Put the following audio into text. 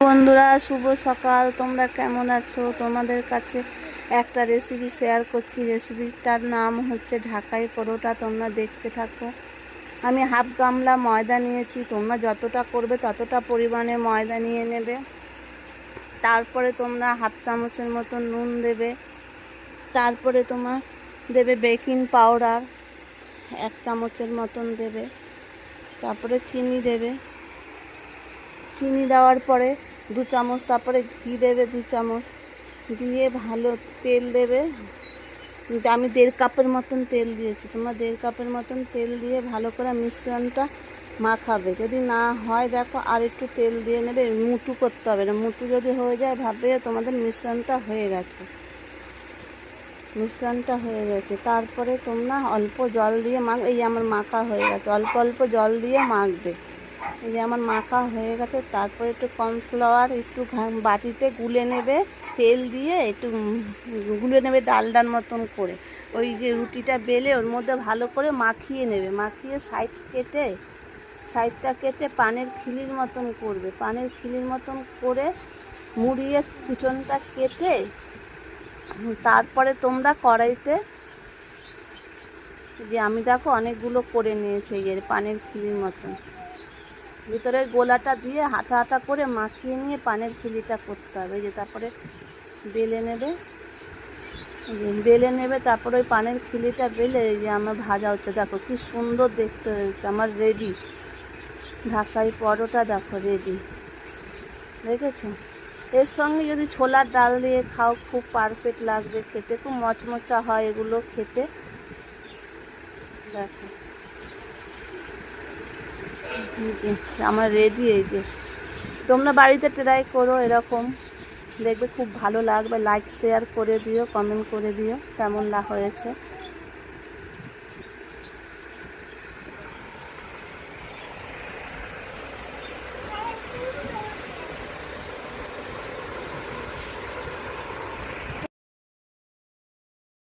বন্ধুরা, শুভ সকাল। তোমরা কেমন আছো? তোমাদের কাছে একটা রেসিপি শেয়ার করছি। রেসিপিটার নাম হচ্ছে ঢাকাই পরোটা। তোমরা দেখতে থাকো। আমি হাফ গামলা ময়দা নিয়েছি। তোমরা যতটা করবে ততটা পরিমাণে ময়দা নিয়ে নেবে। তারপরে তোমরা হাফ চামচের মতো নুন দেবে। তারপরে তোমার দেবে বেকিং পাউডার 1 চামচের মতন দেবে। তারপরে চিনি দেবে। চিনি দেওয়ার পরে 2 চামচ, তারপরে ঘি দেবে 2 চামচ, দিয়ে ভালো তেল দেবে। আমি 1.5 কাপের মতন তেল দিয়েছি। তোমরা 1.5 কাপের মতন তেল দিয়ে ভালো করে মিশ্রণটা মাখাবে। যদি না হয় দেখো আর একটু তেল দিয়ে নেবে। মুঠু করতে হবে না। মুঠু যদি হয়ে যায় ভাববে তোমাদের মিশ্রণটা হয়ে গেছে। তারপরে তোমরা অল্প জল দিয়ে এই আমার মাখা হয়ে গেছে। অল্প অল্প জল দিয়ে মাখবে। এই যে আমার মাখা হয়ে গেছে। তারপরে একটু কর্নফ্লাওয়ার একটু বাটিতে গুলে নেবে। তেল দিয়ে একটু গুলে নেবে ডালডার মতন করে। ওই যে রুটিটা বেলে ওর মধ্যে ভালো করে মাখিয়ে নেবে। মাখিয়ে সাইডটা কেটে পানের খিলির মতন করবে। পানের খিলির মতন করে মুড়িয়ে কুচনটা কেটে তারপরে তোমরা কড়াইতে, যে আমি দেখো অনেকগুলো করে নিয়েছি এর পানের খিলির মতন, ভিতরের গোলাটা দিয়ে হাঁটা হাঁটা করে মাখিয়ে নিয়ে পানের খিলিটা করতে হবে। যে তারপরে বেলে নেবে। তারপরে ওই পানের খিলিটা বেলে এই যে আমার ভাজা হচ্ছে। দেখো কি সুন্দর দেখতে হয়েছে। আমার রেডি ঢাকাই পরোটা। দেখো রেডি, দেখেছো? এর সঙ্গে যদি ছোলার ডাল দিয়ে খাও খুব পারফেক্ট লাগবে খেতে। খুব মচমচা হয় এগুলো খেতে। দেখো আমার রেডি। এই যে তোমরা বাড়িতে ট্রাই করো এরকম, দেখবে খুব ভালো লাগবে। লাইক শেয়ার করে দিও, কমেন্ট করে দিও কেমন হয়েছে।